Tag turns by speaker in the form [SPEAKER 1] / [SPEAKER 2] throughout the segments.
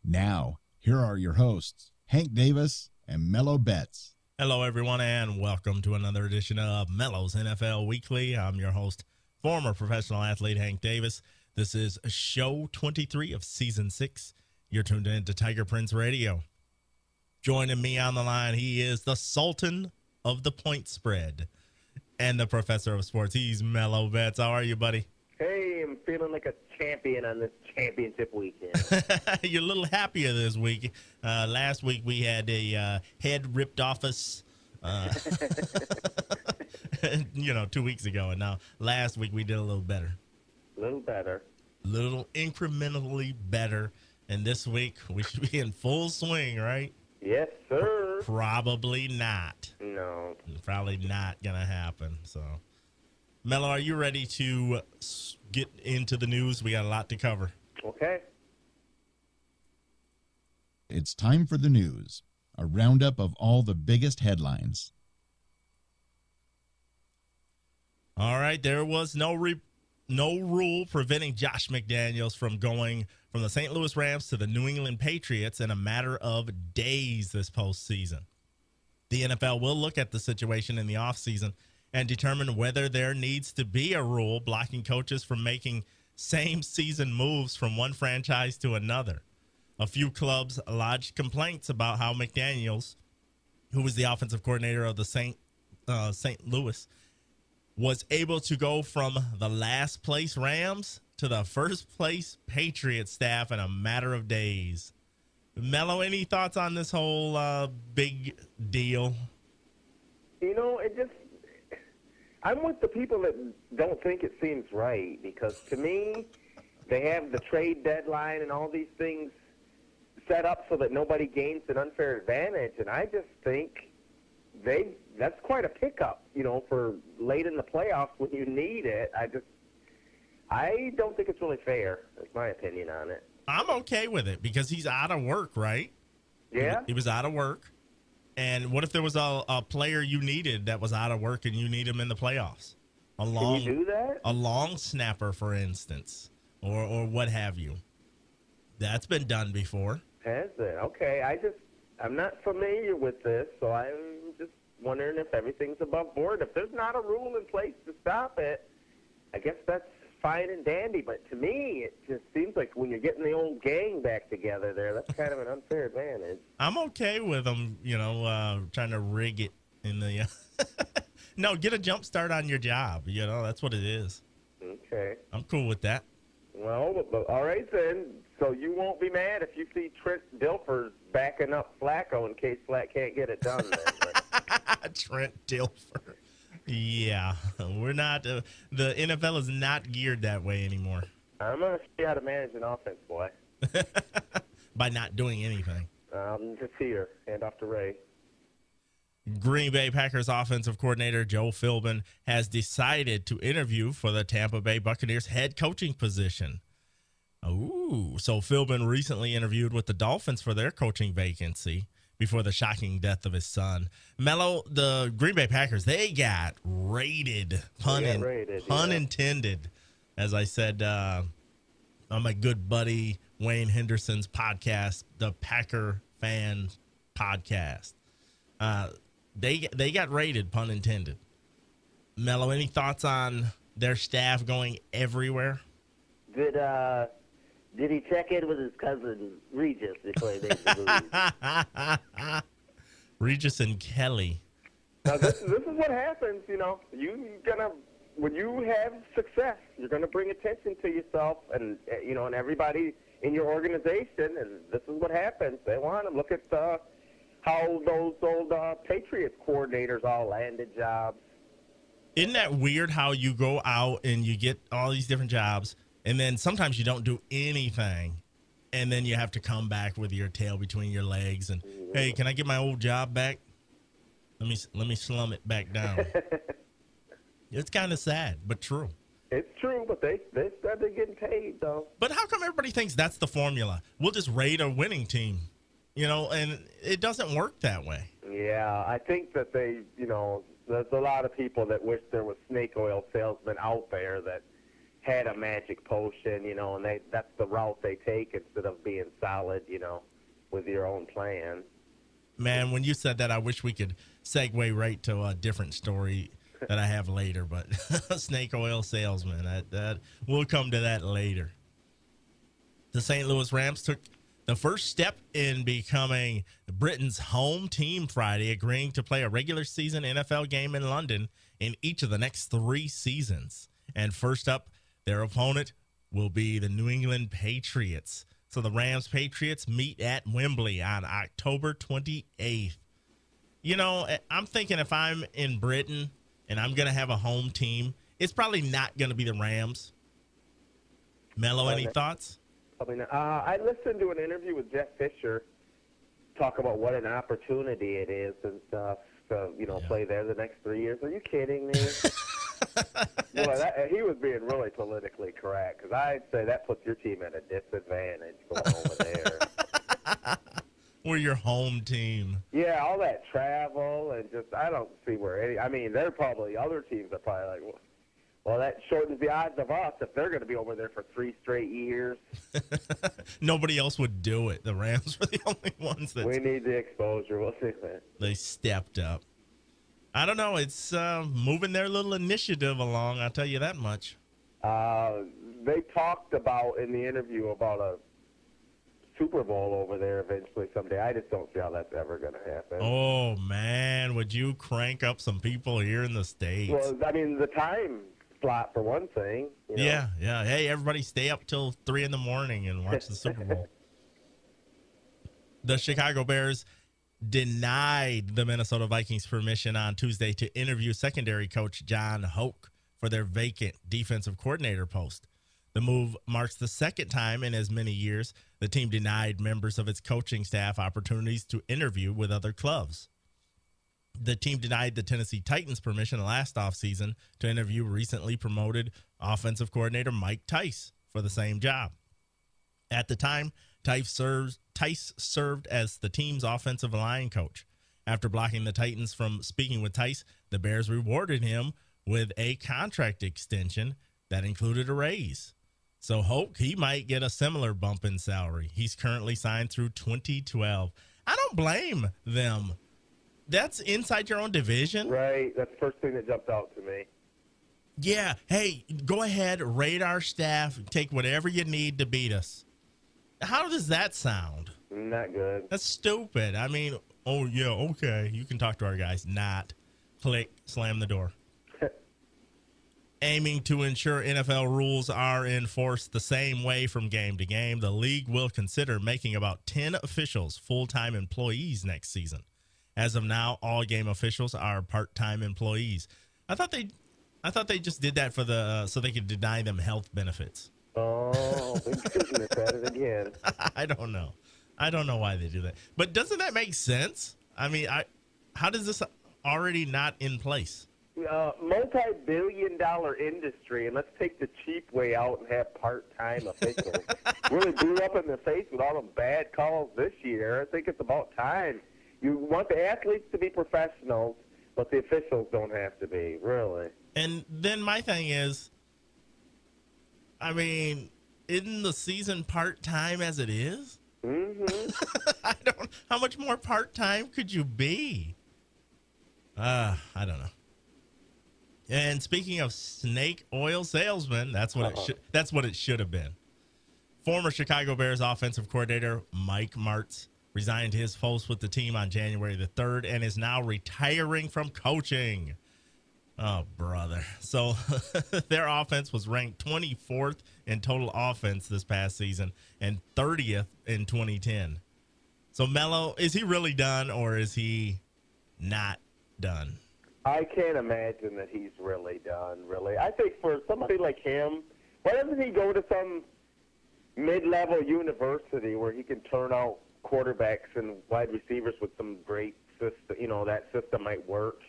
[SPEAKER 1] Now, here are your hosts, Hank Davis and Mello Betts.
[SPEAKER 2] Hello, everyone, and welcome to another edition of Mello's NFL Weekly. I'm your host, former professional athlete Hank Davis. This is show 23 of season 6. You're tuned in to Tiger Prince Radio. Joining me on the line, he is the Sultan of the point spread and the professor of sports. He's Mello Betts. How are you, buddy?
[SPEAKER 3] Hey, I'm feeling like a champion on this championship weekend.
[SPEAKER 2] You're a little happier this week. Last week we had a head ripped off us, 2 weeks ago. And now last week we did a little better. Little incrementally better. And this week we should be in full swing, right?
[SPEAKER 3] Yes, sir.
[SPEAKER 2] Probably not.
[SPEAKER 3] No.
[SPEAKER 2] Probably not going to happen. So, Mello, are you ready to get into the news? We got a lot to cover.
[SPEAKER 3] Okay.
[SPEAKER 1] It's time for the news, a roundup of all the biggest headlines.
[SPEAKER 2] All right, there was no rule preventing Josh McDaniels from going from the St. Louis Rams to the New England Patriots in a matter of days this postseason. The NFL will look at the situation in the offseason and determine whether there needs to be a rule blocking coaches from making same-season moves from one franchise to another. A few clubs lodged complaints about how McDaniels, who was the offensive coordinator of the St. Louis, was able to go from the last-place Rams to the first-place Patriots staff in a matter of days. Mello, any thoughts on this whole big deal?
[SPEAKER 3] I'm with the people that don't think it seems right, because to me, they have the trade deadline and all these things set up so that nobody gains an unfair advantage, and I just think that's quite a pickup, for late in the playoffs when you need it. I don't think it's really fair. That's my opinion on it.
[SPEAKER 2] I'm okay with it because he's out of work, right?
[SPEAKER 3] Yeah.
[SPEAKER 2] He was out of work. And what if there was a player you needed that was out of work and you need him in the playoffs?
[SPEAKER 3] Can you do that?
[SPEAKER 2] A long snapper, for instance, or what have you. That's been done before.
[SPEAKER 3] Has it? Okay. I'm not familiar with this, so I'm just wondering if everything's above board. If there's not a rule in place to stop it, I guess that's fine and dandy. But to me, it just seems like when you're getting the old gang back together there, that's kind of an unfair advantage.
[SPEAKER 2] I'm okay with them, trying to rig it in the No, get a jump start on your job. That's what it is.
[SPEAKER 3] Okay.
[SPEAKER 2] I'm cool with that.
[SPEAKER 3] Well, all right then. So you won't be mad if you see Trent Dilfer's backing up Flacco in case Flack can't get it done then.
[SPEAKER 2] Trent Dilfer. Yeah, we're not. The NFL is not geared that way anymore.
[SPEAKER 3] I'm going to show you how to manage an offense, boy.
[SPEAKER 2] By not doing anything.
[SPEAKER 3] Just here. Hand off to Ray.
[SPEAKER 2] Green Bay Packers offensive coordinator Joe Philbin has decided to interview for the Tampa Bay Buccaneers head coaching position. Ooh, so Philbin recently interviewed with the Dolphins for their coaching vacancy before the shocking death of his son. Mello, the Green Bay Packers, they got raided, pun intended, as I said on my good buddy Wayne Henderson's podcast, the Packer Fan Podcast. They got raided, pun intended. Mello, any thoughts on their staff going everywhere?
[SPEAKER 3] Did he check in with his cousin Regis before he made the move?
[SPEAKER 2] Regis and Kelly.
[SPEAKER 3] Now this is what happens. When you have success, you're gonna bring attention to yourself and and everybody in your organization, and this is what happens. They want to look at how those old Patriots coordinators all landed jobs.
[SPEAKER 2] Isn't that weird how you go out and you get all these different jobs, and then sometimes you don't do anything, and then you have to come back with your tail between your legs and, hey, can I get my old job back? Let me slum it back down. It's kind of sad, but true.
[SPEAKER 3] It's true, but they said they're getting paid, though.
[SPEAKER 2] But how come everybody thinks that's the formula? We'll just raid a winning team, and it doesn't work that way.
[SPEAKER 3] Yeah, I think that there's a lot of people that wish there was snake oil salesmen out there that had a magic potion, and that's the route they take instead of being solid, with your own plan.
[SPEAKER 2] Man, when you said that, I wish we could segue right to a different story that I have later, but snake oil salesman, that we'll come to that later. The St. Louis Rams took the first step in becoming Britain's home team Friday, agreeing to play a regular season NFL game in London in each of the next 3 seasons. And first up, their opponent will be the New England Patriots. So the Rams-Patriots meet at Wembley on October 28th. I'm thinking if I'm in Britain and I'm going to have a home team, it's probably not going to be the Rams. Mello, any thoughts?
[SPEAKER 3] Probably not. I listened to an interview with Jeff Fisher talk about what an opportunity it is and stuff to, play there the next 3 years. Are you kidding me? Well, he was being really politically correct, because I'd say that puts your team at a disadvantage going over there.
[SPEAKER 2] We're your home team.
[SPEAKER 3] Yeah, all that travel and I don't see where there are probably other teams that probably like, well, that shortens the odds of us if they're going to be over there for 3 straight years.
[SPEAKER 2] Nobody else would do it. The Rams were the only ones that...
[SPEAKER 3] We need the exposure. We'll see that.
[SPEAKER 2] They stepped up. I don't know. It's moving their little initiative along, I'll tell you that much.
[SPEAKER 3] They talked about in the interview about a Super Bowl over there eventually someday. I just don't see how that's ever going to happen.
[SPEAKER 2] Oh, man. Would you crank up some people here in the States?
[SPEAKER 3] Well, the time slot for one thing.
[SPEAKER 2] Yeah. Hey, everybody stay up till 3 in the morning and watch the Super Bowl. The Chicago Bears denied the Minnesota Vikings permission on Tuesday to interview secondary coach John Hoke for their vacant defensive coordinator post. The move marks the second time in as many years the team denied members of its coaching staff opportunities to interview with other clubs. The team denied the Tennessee Titans permission last offseason to interview recently promoted offensive coordinator Mike Tice for the same job. At the time, Tice served as the team's offensive line coach. After blocking the Titans from speaking with Tice, the Bears rewarded him with a contract extension that included a raise. So Hoke, he might get a similar bump in salary. He's currently signed through 2012. I don't blame them. That's inside your own division.
[SPEAKER 3] Right. That's the first thing that jumped out to me.
[SPEAKER 2] Yeah. Hey, go ahead, raid our staff, take whatever you need to beat us. How does that sound?
[SPEAKER 3] Not good.
[SPEAKER 2] That's stupid. I mean, oh, yeah, okay. You can talk to our guys. Not. Click, slam the door. Aiming to ensure NFL rules are enforced the same way from game to game, the league will consider making about 10 officials full-time employees next season. As of now, all game officials are part-time employees. I thought they just did that for so they could deny them health benefits.
[SPEAKER 3] Oh, big business at it again.
[SPEAKER 2] I don't know. I don't know why they do that. But doesn't that make sense? I mean, how does this already not in place?
[SPEAKER 3] Multi-billion-dollar industry, and let's take the cheap way out and have part-time officials. Really blew up in the face with all the bad calls this year. I think it's about time. You want the athletes to be professionals, but the officials don't have to be, really.
[SPEAKER 2] And then my thing is, I mean, isn't the season part-time as it is?
[SPEAKER 3] Mm-hmm.
[SPEAKER 2] How much more part-time could you be? I don't know. And speaking of snake oil salesmen, that's what it should have been. Former Chicago Bears offensive coordinator Mike Martz resigned his post with the team on January the 3rd and is now retiring from coaching. Oh, brother. So their offense was ranked 24th in total offense this past season and 30th in 2010. So, Mello, is he really done or is he not done?
[SPEAKER 3] I can't imagine that he's really done, really. I think for somebody like him, why doesn't he go to some mid-level university where he can turn out quarterbacks and wide receivers with some great system, that system might work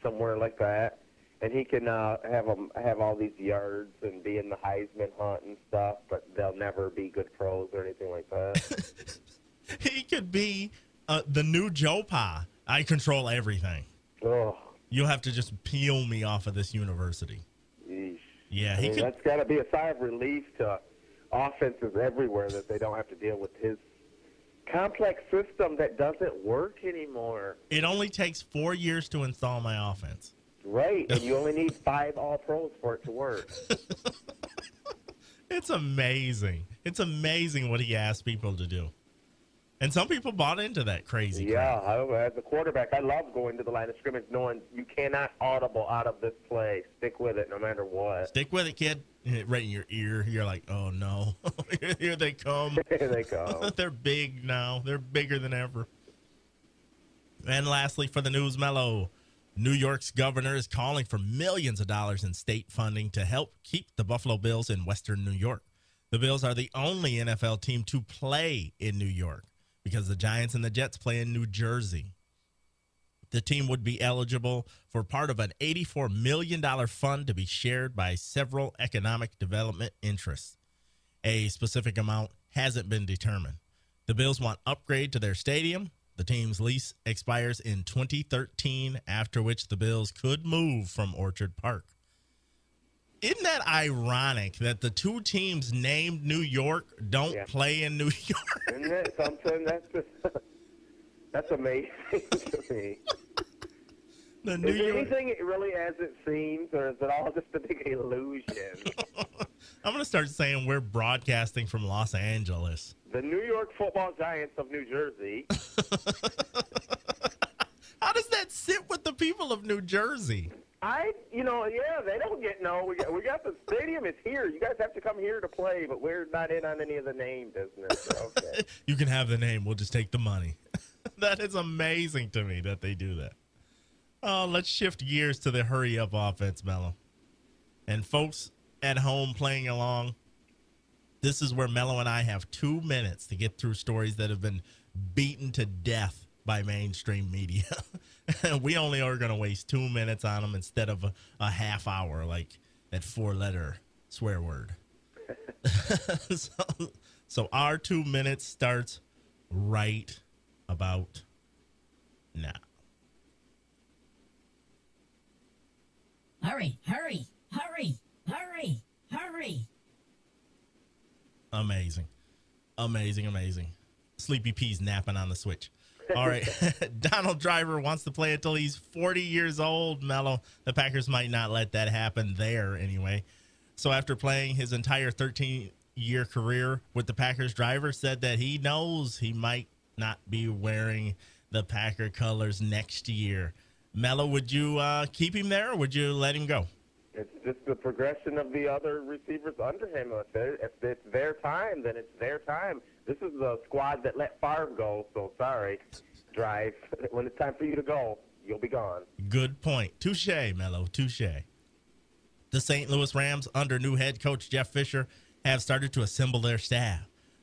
[SPEAKER 3] somewhere like that, and he can have all these yards and be in the Heisman hunt and stuff, but they'll never be good pros or anything like that.
[SPEAKER 2] He could be the new Joe Pa. I control everything.
[SPEAKER 3] Oh.
[SPEAKER 2] You'll have to just peel me off of this university.
[SPEAKER 3] Yeesh.
[SPEAKER 2] Yeah,
[SPEAKER 3] I mean, that's got to be a sigh of relief to offenses everywhere that they don't have to deal with his complex system that doesn't work anymore.
[SPEAKER 2] It only takes 4 years to install my offense.
[SPEAKER 3] Right, and you only need 5 All-Pros for it to work.
[SPEAKER 2] It's amazing. It's amazing what he asks people to do. And some people bought into that crazy crap.
[SPEAKER 3] As a quarterback, I love going to the line of scrimmage knowing you cannot audible out of this play. Stick with it no matter what.
[SPEAKER 2] Stick with it, kid. Right in your ear. You're like, oh, no. Here they come.
[SPEAKER 3] Here they come.
[SPEAKER 2] They're big now. They're bigger than ever. And lastly, for the news, Mello, New York's governor is calling for millions of dollars in state funding to help keep the Buffalo Bills in Western New York. The Bills are the only NFL team to play in New York because the Giants and the Jets play in New Jersey. The team would be eligible for part of an $84 million fund to be shared by several economic development interests. A specific amount hasn't been determined. The Bills want upgrade to their stadium. The team's lease expires in 2013, after which the Bills could move from Orchard Park. Isn't that ironic that the two teams named New York don't play in New York?
[SPEAKER 3] Isn't that something? That's amazing to me. Is anything really as it seems, or is it all just a big illusion?
[SPEAKER 2] I'm going to start saying we're broadcasting from Los Angeles.
[SPEAKER 3] The New York Football Giants of New Jersey.
[SPEAKER 2] How does that sit with the people of New Jersey?
[SPEAKER 3] They don't get we got the stadium is here. You guys have to come here to play, but we're not in on any of the name business. Okay.
[SPEAKER 2] You can have the name. We'll just take the money. That is amazing to me that they do that. Oh, let's shift gears to the hurry-up offense, Mello. And folks at home playing along, this is where Mello and I have 2 minutes to get through stories that have been beaten to death by mainstream media. We only are going to waste 2 minutes on them instead of a half hour, like that 4-letter swear word. So our 2 minutes starts right about now.
[SPEAKER 4] Hurry, hurry, hurry, hurry, hurry.
[SPEAKER 2] Amazing. Sleepy P's napping on the switch. All right. Donald Driver wants to play until he's 40 years old, Mello. The Packers might not let that happen there anyway. So after playing his entire 13-year career with the Packers, Driver said that he knows he might not be wearing the Packer colors next year. Mello, would you keep him there, or would you let him go?
[SPEAKER 3] It's just the progression of the other receivers under him. If it's their time, then it's their time. This is the squad that let Favre go, so sorry, Drive. When it's time for you to go, you'll be gone.
[SPEAKER 2] Good point. Touche, Mello, touche. The St. Louis Rams, under new head coach Jeff Fisher, have started to assemble their staff.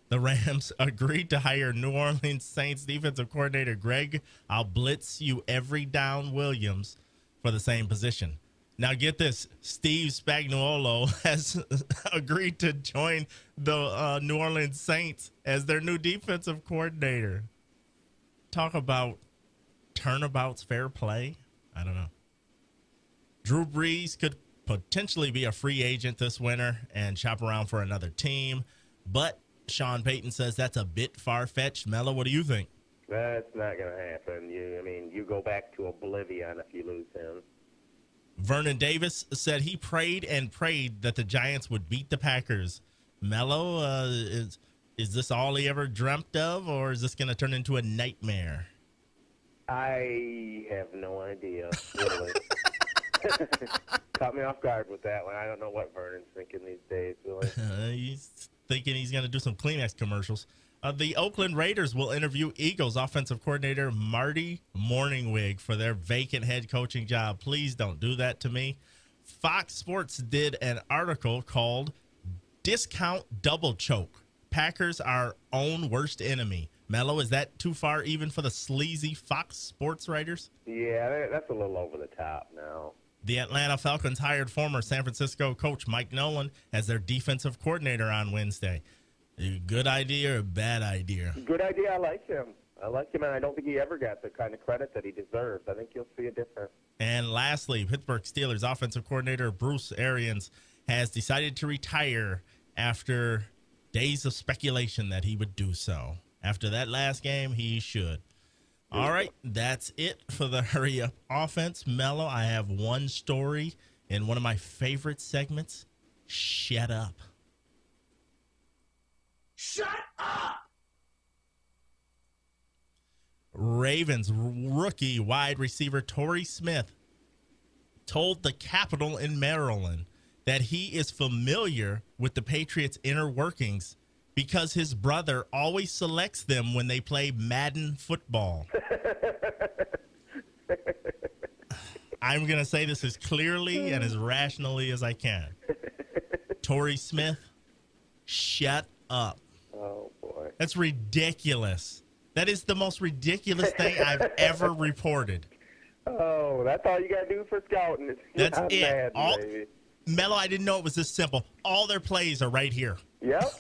[SPEAKER 2] The Rams agreed to hire New Orleans Saints defensive coordinator Greg "I'll blitz you every down" Williams for the same position. Now get this, Steve Spagnuolo has agreed to join the New Orleans Saints as their new defensive coordinator. Talk about turnabout's fair play. I don't know. Drew Brees could potentially be a free agent this winter and shop around for another team, but Sean Payton says that's a bit far-fetched. Mello, what do you think?
[SPEAKER 3] That's not going to happen. You go back to oblivion if you lose him.
[SPEAKER 2] Vernon Davis said he prayed and prayed that the Giants would beat the Packers. Mello, is this all he ever dreamt of, or is this going to turn into a nightmare?
[SPEAKER 3] I have no idea, really. Caught me off guard with that one. I don't know what Vernon's thinking these days, really.
[SPEAKER 2] He's thinking he's going to do some Kleenex commercials. The Oakland Raiders will interview Eagles offensive coordinator Marty Morningwig for their vacant head coaching job. Please don't do that to me. Fox Sports did an article called "Discount Double Choke. Packers Our Own Worst Enemy." Mello, is that too far even for the sleazy Fox Sports writers?
[SPEAKER 3] Yeah, that's a little over the top now.
[SPEAKER 2] The Atlanta Falcons hired former San Francisco coach Mike Nolan as their defensive coordinator on Wednesday. A good idea or a bad idea?
[SPEAKER 3] Good idea. I like him, and I don't think he ever got the kind of credit that he deserves. I think you'll see a difference.
[SPEAKER 2] And lastly, Pittsburgh Steelers offensive coordinator Bruce Arians has decided to retire after days of speculation that he would do so. After that last game, he should. All right, that's it for the Hurry Up Offense. Mello, I have one story in one of my favorite segments. Shut up.
[SPEAKER 4] Shut up!
[SPEAKER 2] Ravens rookie wide receiver Torrey Smith told the Capitol in Maryland that he is familiar with the Patriots' inner workings because his brother always selects them when they play Madden football. I'm going to say this as clearly and as rationally as I can. Torrey Smith, shut up.
[SPEAKER 3] Oh, boy.
[SPEAKER 2] That's ridiculous. That is the most ridiculous thing I've ever reported.
[SPEAKER 3] Oh, that's all you got to do for scouting.
[SPEAKER 2] That's
[SPEAKER 3] I'm
[SPEAKER 2] it.
[SPEAKER 3] mad, baby.
[SPEAKER 2] Mello, I didn't know it was this simple. All their plays are right here.
[SPEAKER 3] Yep.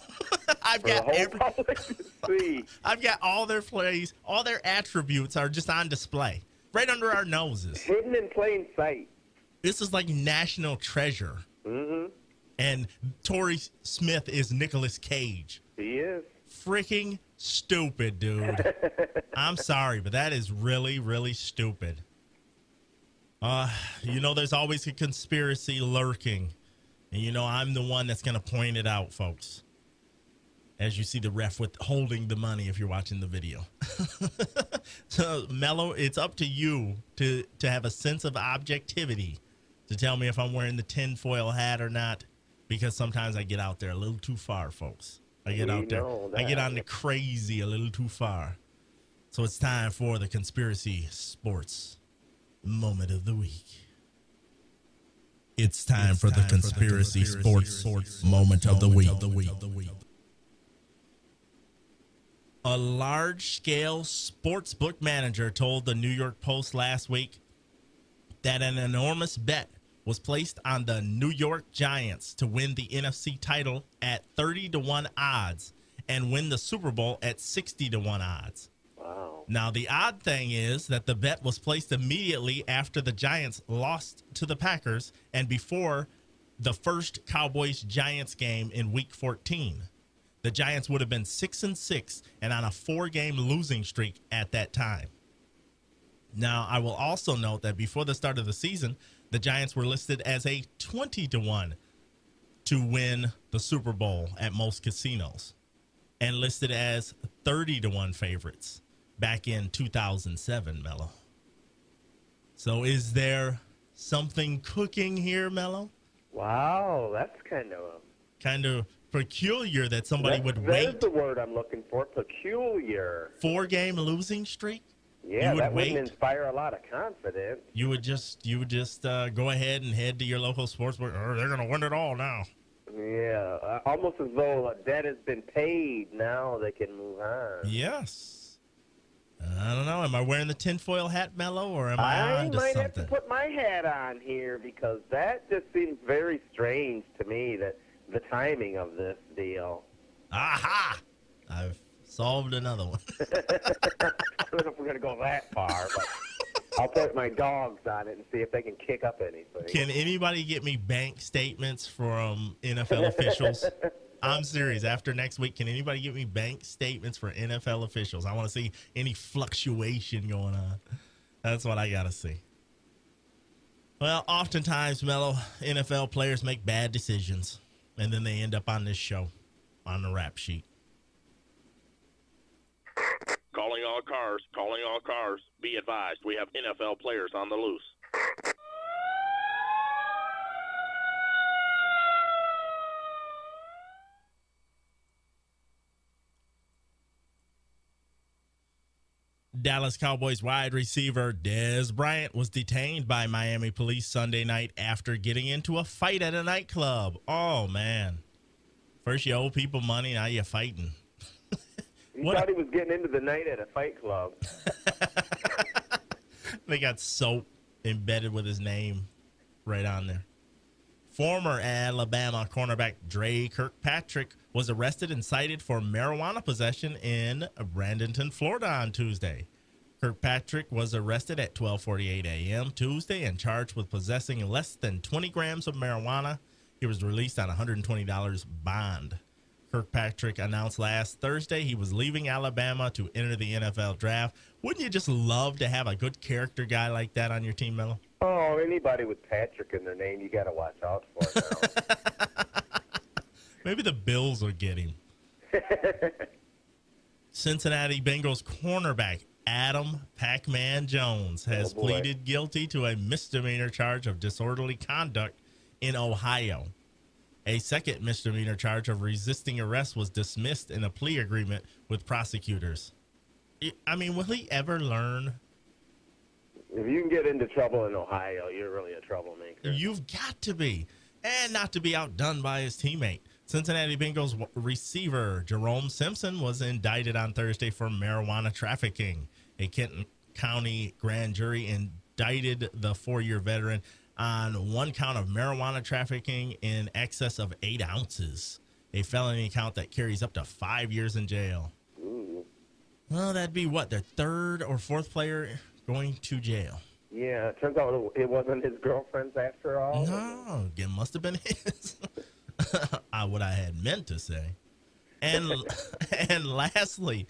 [SPEAKER 2] I've
[SPEAKER 3] For the
[SPEAKER 2] got
[SPEAKER 3] whole public to see.
[SPEAKER 2] I've got all their plays, all their attributes are just on display, right under our noses.
[SPEAKER 3] Hidden in plain sight.
[SPEAKER 2] This is like national treasure.
[SPEAKER 3] Mm-hmm.
[SPEAKER 2] And Torrey Smith is Nicolas Cage.
[SPEAKER 3] He is.
[SPEAKER 2] Freaking stupid, dude. I'm sorry, but that is really, really stupid. There's always a conspiracy lurking. And, I'm the one that's going to point it out, folks. As you see the ref with holding the money if you're watching the video. So, Mello, it's up to you to have a sense of objectivity to tell me if I'm wearing the tinfoil hat or not, because sometimes I get out there a little too far, folks. I get out there. I get on the crazy a little too far. So it's time for the Conspiracy Sports Moment of the Week. It's time for the Conspiracy Sports Moment of the Week. A large-scale sportsbook manager told the New York Post last week that an enormous bet was placed on the New York Giants to win the NFC title at 30-1 odds and win the Super Bowl at 60-1 odds.
[SPEAKER 3] Wow.
[SPEAKER 2] Now, the odd thing is that the bet was placed immediately after the Giants lost to the Packers and before the first Cowboys-Giants game in Week 14. The Giants would have been 6-6 and on a 4-game losing streak at that time. Now, I will also note that before the start of the season, the Giants were listed as a 20-1 to win the Super Bowl at most casinos and listed as 30-1 favorites back in 2007, Mello. So is there something cooking here, Mello?
[SPEAKER 3] Wow, that's
[SPEAKER 2] Kind of peculiar that somebody would wait.
[SPEAKER 3] That's the word I'm looking for, peculiar.
[SPEAKER 2] 4-game losing streak?
[SPEAKER 3] Yeah, that wouldn't inspire a lot of confidence.
[SPEAKER 2] You would just go ahead and head to your local sportsbook. They're going to win it all now.
[SPEAKER 3] Yeah, almost as though a debt has been paid. Now they can move on.
[SPEAKER 2] Yes. I don't know. Am I wearing the tinfoil hat, Mello, or am I on to something?
[SPEAKER 3] I might have to put my hat on here because that just seems very strange to me, that the timing of this deal.
[SPEAKER 2] Aha! I've solved another one.
[SPEAKER 3] I don't know if we're going to go that far, but I'll put my dogs on it and see if they can kick up anything.
[SPEAKER 2] Can anybody get me bank statements from NFL officials? I'm serious. After next week, can anybody get me bank statements for NFL officials? I want to see any fluctuation going on. That's what I got to see. Well, oftentimes, Mello, NFL players make bad decisions, and then they end up on this show, on the rap sheet.
[SPEAKER 5] Calling all cars. Be advised, we have NFL players on the loose.
[SPEAKER 2] Dallas Cowboys wide receiver Dez Bryant was detained by Miami police Sunday night after getting into a fight at a nightclub. Oh, man. First you owe people money, now you're fighting.
[SPEAKER 3] He thought he was getting into the night at a fight club.
[SPEAKER 2] They got soap embedded with his name right on there. Former Alabama cornerback Dre Kirkpatrick was arrested and cited for marijuana possession in Bradenton, Florida on Tuesday. Kirkpatrick was arrested at 12:48 a.m. Tuesday and charged with possessing less than 20 grams of marijuana. He was released on $120 bond. Kirkpatrick announced last Thursday he was leaving Alabama to enter the NFL draft. Wouldn't you just love to have a good character guy like that on your team, Mello?
[SPEAKER 3] Oh, anybody with Patrick in their name, you got to watch out for now.
[SPEAKER 2] Maybe the Bills will get him. Cincinnati Bengals cornerback Adam Pac-Man Jones has pleaded guilty to a misdemeanor charge of disorderly conduct in Ohio. A second misdemeanor charge of resisting arrest was dismissed in a plea agreement with prosecutors. I mean, will he ever learn?
[SPEAKER 3] If you can get into trouble in Ohio, you're really a troublemaker.
[SPEAKER 2] You've got to be. And not to be outdone by his teammate. Cincinnati Bengals receiver Jerome Simpson was indicted on Thursday for marijuana trafficking. A Kenton County grand jury indicted the 4-year veteran on one count of marijuana trafficking in excess of 8 ounces, a felony count that carries up to 5 years in jail.
[SPEAKER 3] Ooh.
[SPEAKER 2] Well, that'd be what, their third or fourth player going to jail.
[SPEAKER 3] Yeah, it turns out it wasn't his girlfriend's after all.
[SPEAKER 2] No, it must have been his. What I had meant to say. And lastly,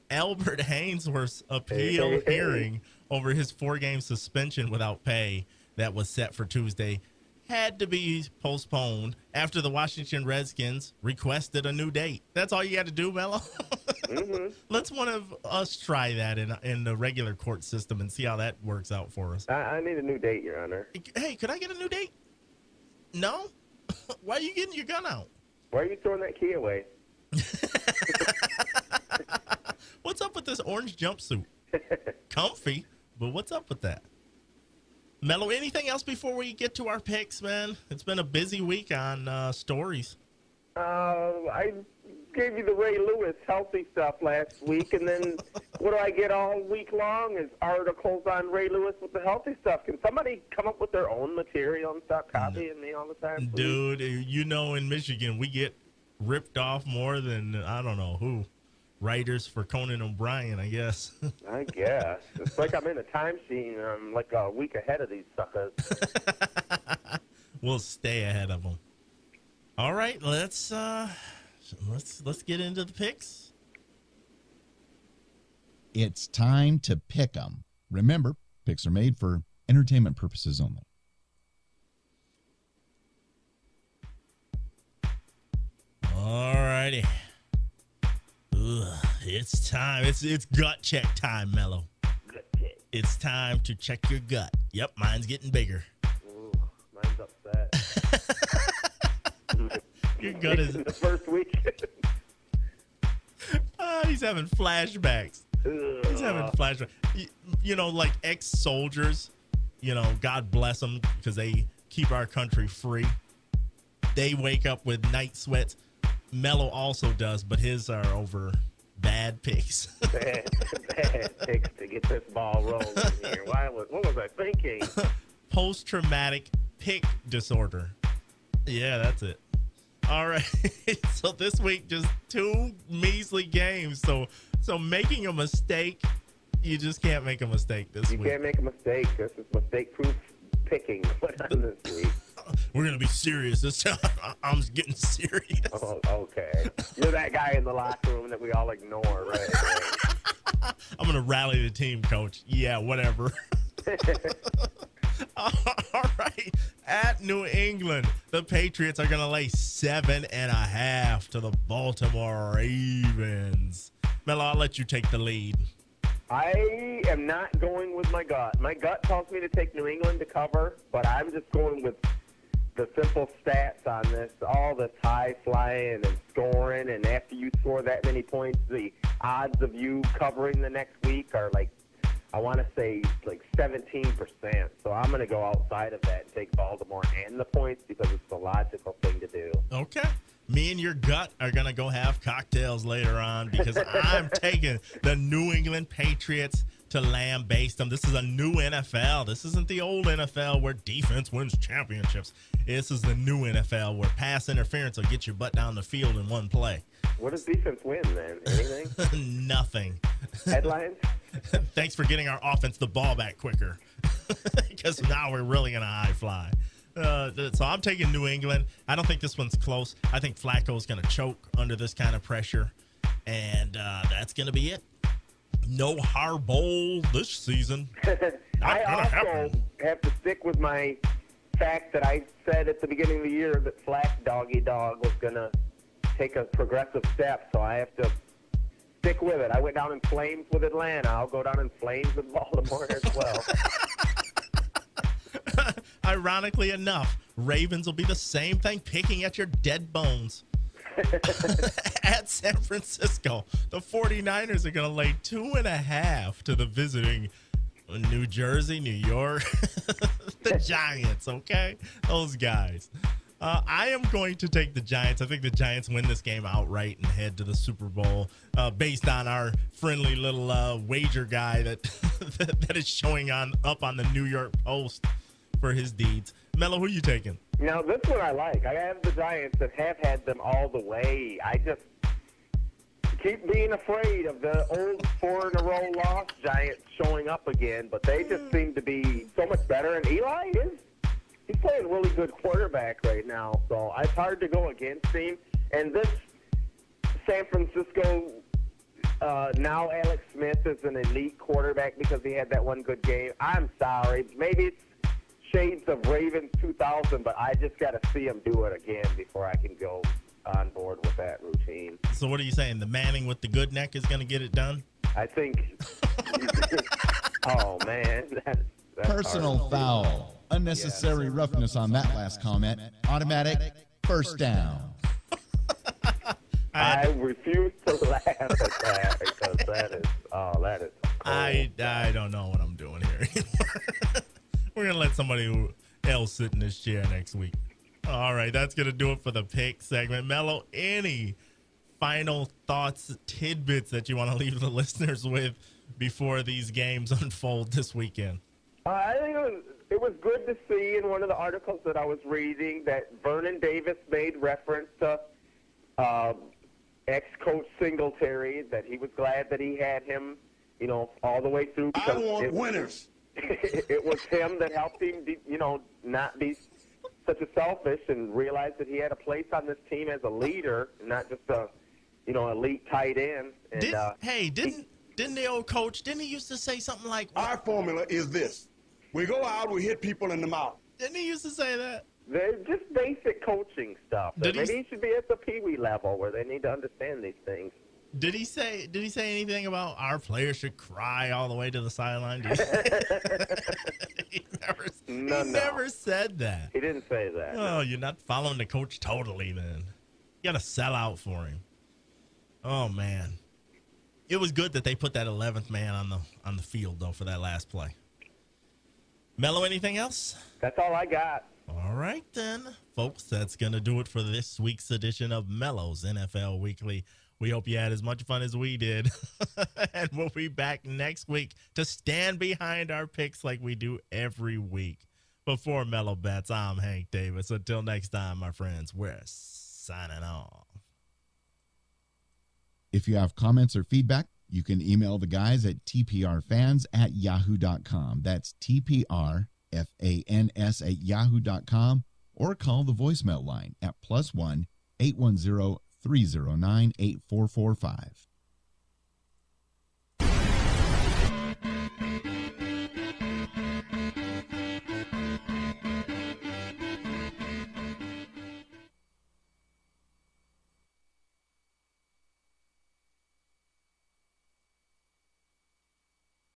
[SPEAKER 2] Albert Haynesworth's appeal hearing over his 4-game suspension without pay that was set for Tuesday had to be postponed after the Washington Redskins requested a new date. That's all you had to do, Mello?
[SPEAKER 3] Mm-hmm.
[SPEAKER 2] Let's one of us try that in the regular court system and see how that works out for us.
[SPEAKER 3] I need a new date, Your Honor.
[SPEAKER 2] Hey, could I get a new date? No? Why are you getting your gun out?
[SPEAKER 3] Why are you throwing that key away?
[SPEAKER 2] What's up with this orange jumpsuit? Comfy, but what's up with that? Mello, anything else before we get to our picks, man? It's been a busy week on stories.
[SPEAKER 3] I gave you the Ray Lewis healthy stuff last week, and then what do I get all week long is articles on Ray Lewis with the healthy stuff. Can somebody come up with their own material and stop copying me all the time, please?
[SPEAKER 2] Dude, you know in Michigan we get ripped off more than, I don't know who. Writers for Conan O'Brien, I guess.
[SPEAKER 3] I guess. It's like I'm in a time machine. I'm like a week ahead of these suckers.
[SPEAKER 2] We'll stay ahead of them. All right, let's get into the picks.
[SPEAKER 1] It's time to pick 'em. Remember, picks are made for entertainment purposes only.
[SPEAKER 2] All righty. It's time. It's gut check time, Mello.
[SPEAKER 3] Gut check.
[SPEAKER 2] It's time to check your gut. Yep, mine's getting bigger.
[SPEAKER 3] Ooh, mine's upset.
[SPEAKER 2] Your gut is...
[SPEAKER 3] in the first week.
[SPEAKER 2] He's having flashbacks. He's having flashbacks. You know, like ex-soldiers, you know, God bless them because they keep our country free. They wake up with night sweats. Mello also does, but his are over bad picks.
[SPEAKER 3] bad picks to get this ball rolling here. What was I thinking?
[SPEAKER 2] Post-traumatic pick disorder. Yeah, that's it. All right. So this week, just 2 measly games. So making a mistake, you just can't make a mistake this week.
[SPEAKER 3] You can't make a mistake. This is mistake-proof picking on this week.
[SPEAKER 2] We're going to be serious this time. I'm getting serious.
[SPEAKER 3] Oh, okay. You're that guy in the locker room that we all ignore, right?
[SPEAKER 2] I'm going to rally the team, coach. Yeah, whatever. All right. At New England, the Patriots are going to lay 7.5 to the Baltimore Ravens. Mello, I'll let you take the lead.
[SPEAKER 3] I am not going with my gut. My gut tells me to take New England to cover, but I'm just going with the simple stats on this. All this high flying and scoring, and after you score that many points, the odds of you covering the next week are like, I want to say like 17%. So I'm going to go outside of that and take Baltimore and the points because it's the logical thing to do.
[SPEAKER 2] Okay. Me and your gut are going to go have cocktails later on because I'm taking the New England Patriots to lambaste them. This is a new NFL. This isn't the old NFL where defense wins championships. This is the new NFL where pass interference will get your butt down the field in one play.
[SPEAKER 3] What does defense win then? Anything?
[SPEAKER 2] Nothing.
[SPEAKER 3] Headlines?
[SPEAKER 2] Thanks for getting our offense the ball back quicker because now we're really going to high fly. So I'm taking New England. I don't think this one's close. I think Flacco's going to choke under this kind of pressure, and that's going to be it. No Harbaugh this season.
[SPEAKER 3] I also have to stick with my fact that I said at the beginning of the year that Flack Doggy Dog was going to take a progressive step, so I have to stick with it. I went down in flames with Atlanta. I'll go down in flames with Baltimore as well.
[SPEAKER 2] Ironically enough, Ravens will be the same thing, picking at your dead bones. At San Francisco, the 49ers are going to lay 2.5 to the visiting New Jersey, New York, the Giants, okay? Those guys. I am going to take the Giants. I think the Giants win this game outright and head to the Super Bowl based on our friendly little wager guy that is showing up on the New York Post for his deeds. Mello, who are you taking?
[SPEAKER 3] Now, this one I like. I have the Giants that have had them all the way. I just keep being afraid of the old 4-in-a-row loss Giants showing up again, but they just seem to be so much better. And Eli he's playing a really good quarterback right now, so it's hard to go against him. And this San Francisco, now Alex Smith is an elite quarterback because he had that one good game. I'm sorry. Maybe it's shades of Ravens 2000, but I just got to see him do it again before I can go on board with that routine.
[SPEAKER 2] So what are you saying? The Manning with the good neck is going to get it done?
[SPEAKER 3] I think. Oh, man. That's
[SPEAKER 1] Personal
[SPEAKER 3] hard.
[SPEAKER 1] foul. Unnecessary roughness on that last comment. Automatic first down.
[SPEAKER 3] I refuse to laugh at that because that is cold.
[SPEAKER 2] I don't know what I'm doing here anymore. We're going to let somebody else sit in this chair next week. All right, that's going to do it for the pick segment. Mello, any final thoughts, tidbits that you want to leave the listeners with before these games unfold this weekend?
[SPEAKER 3] I think it was good to see in one of the articles that I was reading that Vernon Davis made reference to ex-coach Singletary, that he was glad that he had him, all the way through.
[SPEAKER 6] I want winners.
[SPEAKER 3] It was him that helped him, not be such a selfish and realize that he had a place on this team as a leader, not just a, elite tight end. And,
[SPEAKER 2] didn't the old coach, didn't he used to say something like,
[SPEAKER 6] Our formula is this. We go out, we hit people in the mouth.
[SPEAKER 2] didn't he used to say that?
[SPEAKER 3] they're just basic coaching stuff. Maybe he should be at the peewee level where they need to understand these things.
[SPEAKER 2] Did he say anything about our players should cry all the way to the sideline? He never said that.
[SPEAKER 3] He didn't say that.
[SPEAKER 2] Oh, no. You're not following the coach totally, then. You got to sell out for him. Oh, man. It was good that they put that 11th man on the field, though, for that last play. Mello, anything else?
[SPEAKER 3] That's all I got.
[SPEAKER 2] All right, then. Folks, that's going to do it for this week's edition of Mello's NFL Weekly. We hope you had as much fun as we did. And we'll be back next week to stand behind our picks like we do every week. Before Mello Betts, I'm Hank Davis. Until next time, my friends, we're signing off.
[SPEAKER 1] If you have comments or feedback, you can email the guys at tprfans@yahoo.com. That's tprfans@yahoo.com, or call the voicemail line at +1 810 309 8445.